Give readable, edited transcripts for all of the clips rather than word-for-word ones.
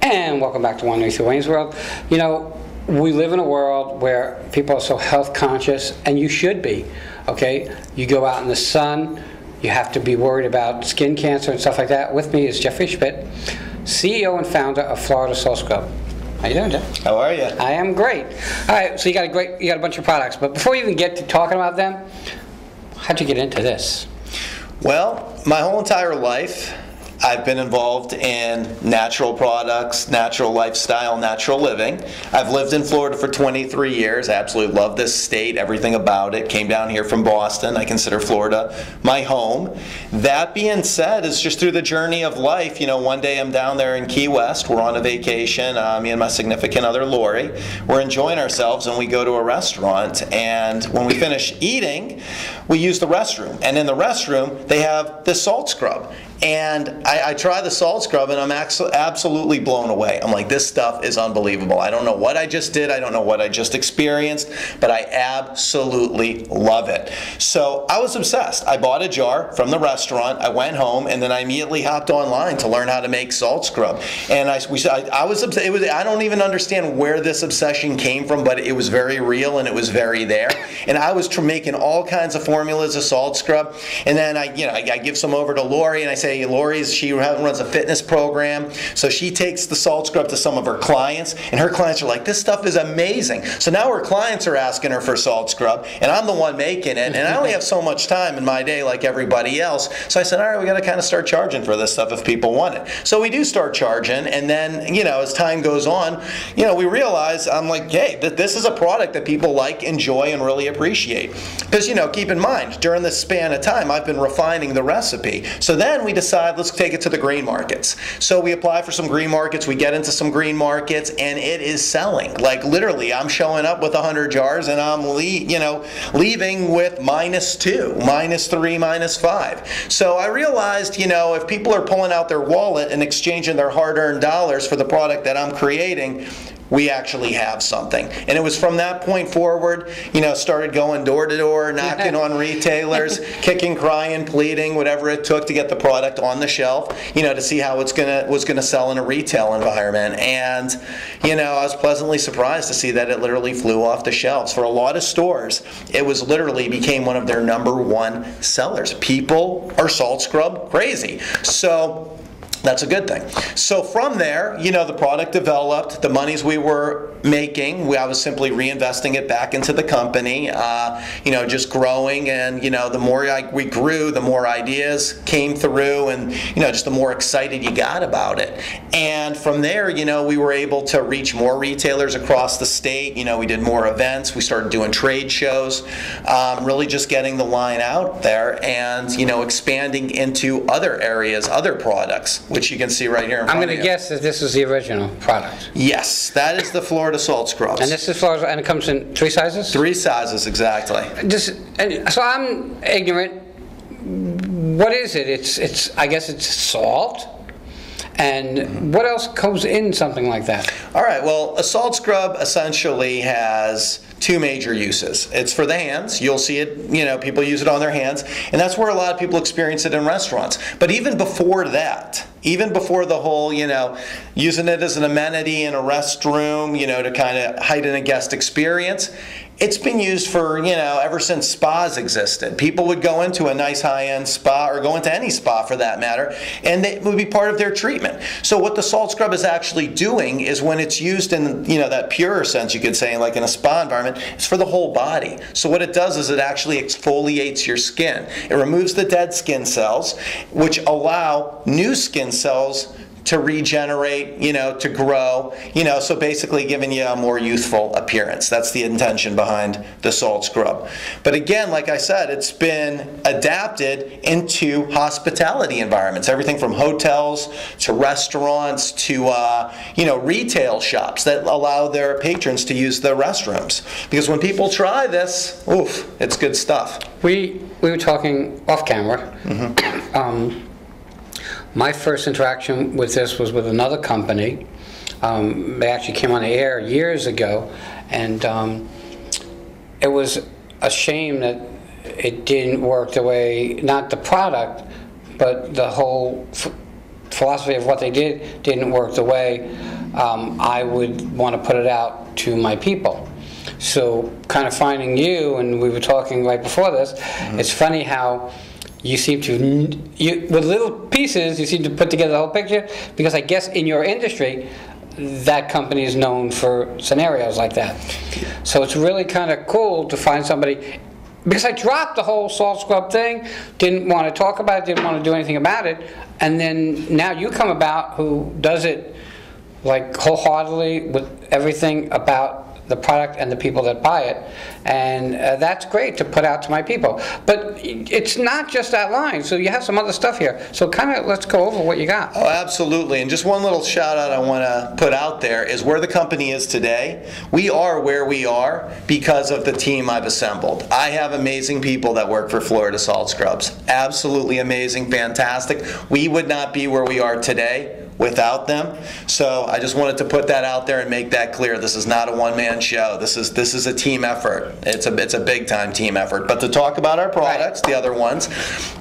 And welcome back to 183 Wayne's World. You know, we live in a world where people are so health conscious, and you should be, okay? You go out in the sun, you have to be worried about skin cancer and stuff like that. With me is Jeffrey Schmidt, CEO and founder of Florida Salt Scrub. How you doing, Jeff? How are you? I am great. All right, so you got a bunch of products, but before you even get to talking about them, how'd you get into this? Well, my whole entire life, I've been involved in natural products, natural lifestyle, natural living. I've lived in Florida for 23 years. I absolutely love this state, everything about it. Came down here from Boston. I consider Florida my home. That being said, it's just through the journey of life. You know, one day I'm down there in Key West. We're on a vacation, me and my significant other, Lori. We're enjoying ourselves, and we go to a restaurant. And when we finish eating, we use the restroom. And in the restroom, they have this salt scrub. And I try the salt scrub, and I'm absolutely blown away. I'm like, this stuff is unbelievable. I don't know what I just did. I don't know what I just experienced, but I absolutely love it. So I was obsessed. I bought a jar from the restaurant. I went home, and then I immediately hopped online to learn how to make salt scrub. And I was obsessed. I don't even understand where this obsession came from, but it was very real, and it was very there. And I was making all kinds of formulas of salt scrub. And then I give some over to Lori, and I say, she runs a fitness program, so she takes the salt scrub to some of her clients, and her clients are like, this stuff is amazing. So now her clients are asking her for salt scrub, and I'm the one making it, and I only have so much time in my day like everybody else. So I said, all right, we got to kind of start charging for this stuff if people want it. So we do start charging, and then, as time goes on, we realize, I'm like, hey, this is a product that people like, enjoy, and really appreciate. Because, keep in mind, during this span of time, I've been refining the recipe. So then we decide, let's take it to the green markets. So we apply for some green markets, we get into some green markets, and it is selling. Like literally, I'm showing up with 100 jars, and I'm leaving with -2, -3, -5. So I realized, if people are pulling out their wallet and exchanging their hard-earned dollars for the product that I'm creating, we actually have something. And it was from that point forward, started going door to door, knocking on retailers, kicking, crying, pleading, whatever it took to get the product on the shelf, to see how was gonna sell in a retail environment. And, I was pleasantly surprised to see that it literally flew off the shelves. For a lot of stores, it was literally became one of their #1 sellers. People are salt scrub crazy. So that's a good thing. So from there, the product developed. The monies we were making, I was simply reinvesting it back into the company, just growing. And, the more we grew, the more ideas came through, and, just the more excited you got about it. And from there, we were able to reach more retailers across the state. We did more events. We started doing trade shows, really just getting the line out there and, expanding into other areas, other products, which you can see right here in front of you. I'm going to guess that this is the original product. Yes, that is the Florida Salt Scrubs. And this is Florida, and it comes in 3 sizes? 3 sizes, exactly. So I'm ignorant. What is it? I guess it's salt. And what else goes in something like that? All right, well, a salt scrub essentially has 2 major uses. It's for the hands. You'll see it, people use it on their hands, and that's where a lot of people experience it in restaurants. But even before that, even before the whole, using it as an amenity in a restroom, to kind of heighten a guest experience, it's been used for, ever since spas existed. People would go into a nice high-end spa, or go into any spa for that matter, and it would be part of their treatment. So what the salt scrub is actually doing is, when it's used in, that purer sense, you could say, like in a spa environment, it's for the whole body. So what it does is it actually exfoliates your skin. It removes the dead skin cells, which allow new skin cells to regenerate, to grow, so basically giving you a more youthful appearance. That's the intention behind the salt scrub. But again, like I said, it's been adapted into hospitality environments, everything from hotels to restaurants to, retail shops that allow their patrons to use the restrooms. Because when people try this, oof, it's good stuff. We were talking off camera. Mm-hmm. My first interaction with this was with another company. They actually came on the air years ago, and it was a shame that it didn't work the way, not the product, but the whole philosophy of what they didn't work the way I would want to put it out to my people. So kind of finding you, and we were talking right before this, it's funny how you seem to, with little pieces, you seem to put together the whole picture, because I guess in your industry, that company is known for scenarios like that. So it's really kind of cool to find somebody, because I dropped the whole salt scrub thing, didn't want to talk about it, didn't want to do anything about it, and then now you come about who does it like wholeheartedly with everything about the product and the people that buy it, and that's great to put out to my people. But it's not just that line, so you have some other stuff here. So kind of let's go over what you got. Oh, absolutely. And just one little shout out I want to put out there is where the company is today. We are where we are because of the team I've assembled. I have amazing people that work for Florida Salt Scrubs. Absolutely amazing, fantastic. We would not be where we are today without them. So I just wanted to put that out there and make that clear. This is not a one-man show. This is a team effort. It's a big-time team effort. But to talk about our products, the other ones,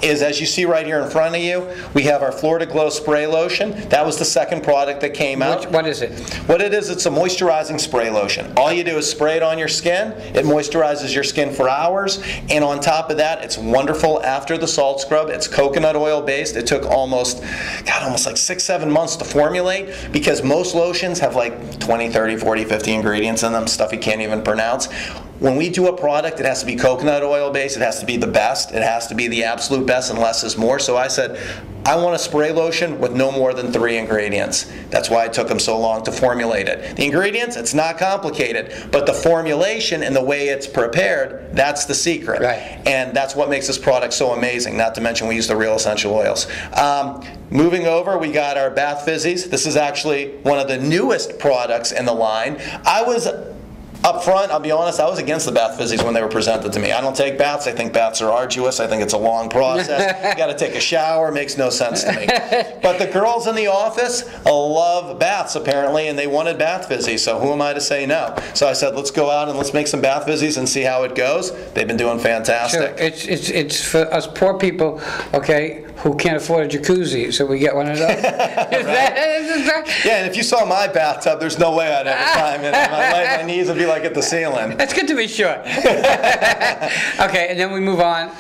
is as you see right here in front of you, we have our Florida Glow Spray Lotion. That was the second product that came out. What is it? What it is, it's a moisturizing spray lotion. All you do is spray it on your skin. It moisturizes your skin for hours. And on top of that, it's wonderful after the salt scrub. It's coconut oil based. It took almost like 6-7 months to formulate, because most lotions have like 20, 30, 40, 50 ingredients in them, stuff you can't even pronounce. When we do a product, it has to be coconut oil based, it has to be the best, it has to be the absolute best, and less is more. So I said, I want a spray lotion with no more than 3 ingredients. That's why it took them so long to formulate it. The ingredients, it's not complicated, but the formulation and the way it's prepared, that's the secret. Right. And that's what makes this product so amazing, not to mention we use the real essential oils. Moving over, we got our Bath Fizzies. This is actually one of the newest products in the line. I was up front, I'll be honest, I was against the Bath Fizzies when they were presented to me. I don't take baths. I think baths are arduous. I think it's a long process. You got to take a shower. It makes no sense to me. But the girls in the office love baths, apparently, and they wanted Bath Fizzies, so who am I to say no? So I said, let's go out and let's make some Bath Fizzies and see how it goes. They've been doing fantastic. Sure. It's for us poor people, okay, who can't afford a jacuzzi, so we get one of those. Yeah, and if you saw my bathtub, there's no way I'd have time in it. My knees would be like at the ceiling. That's good to be sure. Okay, and then we move on.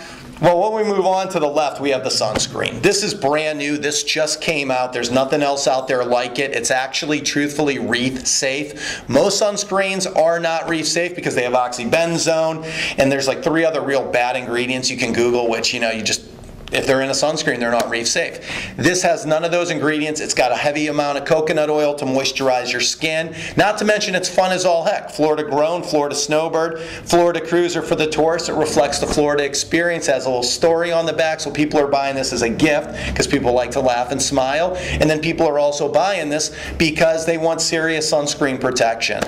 Well, when we move on to the left, we have the sunscreen. This is brand new. This just came out. There's nothing else out there like it. It's actually, truthfully, reef safe. Most sunscreens are not reef safe because they have oxybenzone, and there's like 3 other real bad ingredients you can Google, which, you just, if they're in a sunscreen, they're not reef safe. This has none of those ingredients. It's got a heavy amount of coconut oil to moisturize your skin. Not to mention it's fun as all heck. Florida grown, Florida snowbird, Florida cruiser for the tourist. It reflects the Florida experience, has a little story on the back, so people are buying this as a gift because people like to laugh and smile. And then people are also buying this because they want serious sunscreen protection.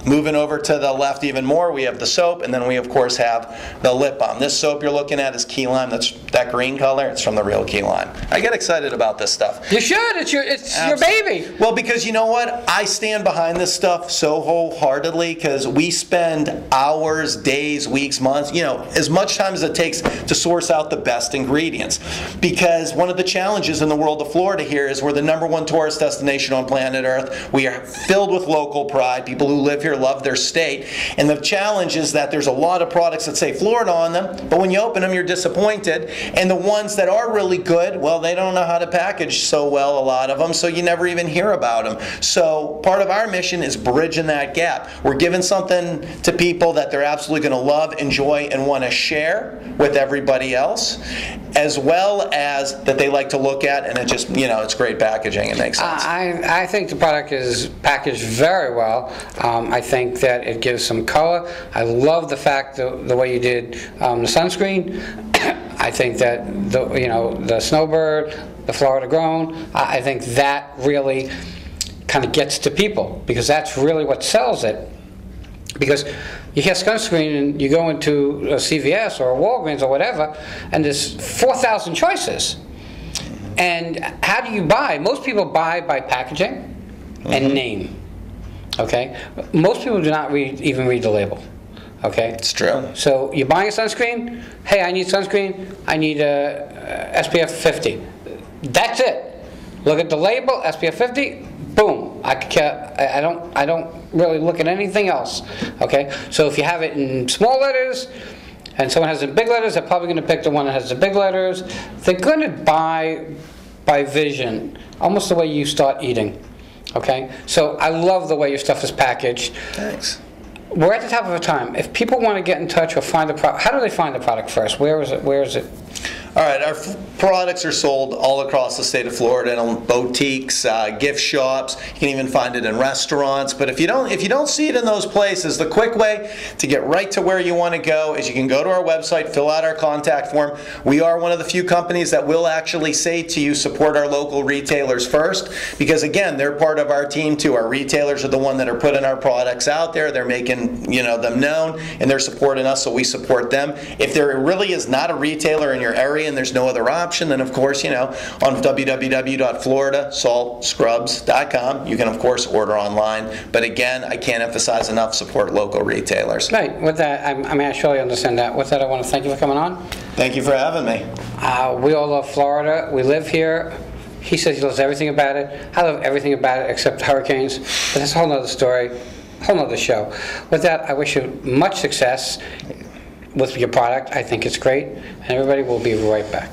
Moving over to the left even more, we have the soap, and then we of course have the lip balm. This soap you're looking at is key lime. That's that green color. It's from the real key lime. I get excited about this stuff. You should. It's your baby. Well, because you know what? I stand behind this stuff so wholeheartedly because we spend hours, days, weeks, months, as much time as it takes to source out the best ingredients. Because one of the challenges in the world of Florida here is we're the #1 tourist destination on planet Earth. We are filled with local pride. People who live here love their state. And the challenge is that there's a lot of products that say Florida on them, but when you open them, you're disappointed. And the ones that are really good, well, they don't know how to package so well, a lot of them, so you never even hear about them. So part of our mission is bridging that gap. We're giving something to people that they're absolutely going to love, enjoy, and want to share with everybody else, as well as that they like to look at, and it just, it's great packaging. It makes sense. I think the product is packaged very well. I think that it gives some color. I love the fact the way you did the sunscreen. I think that the snowbird, the Florida grown, I think that really kind of gets to people because that's really what sells it. Because you hear sunscreen and you go into a CVS or a Walgreens or whatever, and there's 4,000 choices. And how do you buy? Most people buy by packaging and name. Okay, most people do not even read the label. Okay, it's true. So you're buying a sunscreen. Hey, I need sunscreen. I need a SPF 50. That's it. look at the label, SPF 50, boom. I don't really look at anything else, okay? So if you have it in small letters, and someone has it in big letters, they're probably going to pick the one that has the big letters. They're going to buy by vision, almost the way you start eating, okay? So I love the way your stuff is packaged. Thanks. We're at the top of our time. If people want to get in touch or find the product, how do they find the product first? Where is it? Where is it? All right, our products are sold all across the state of Florida in boutiques, gift shops. You can even find it in restaurants. But if you don't see it in those places, the quick way to get right to where you want to go is you can go to our website, fill out our contact form. We are one of the few companies that will actually say to you, support our local retailers first, because again, they're part of our team too. Our retailers are the one that are putting our products out there. They're making them known, and they're supporting us, so we support them. If there really is not a retailer in your area and there's no other option, then of course, on www.floridasaltscrubs.com, you can of course order online. But again, I can't emphasize enough, support local retailers. Right. With that, I surely understand that. With that, I want to thank you for coming on. Thank you for having me. We all love Florida. We live here. He says he loves everything about it. I love everything about it except hurricanes. But that's a whole nother story, a whole nother show. With that, I wish you much success with your product. I think it's great, and everybody will be right back.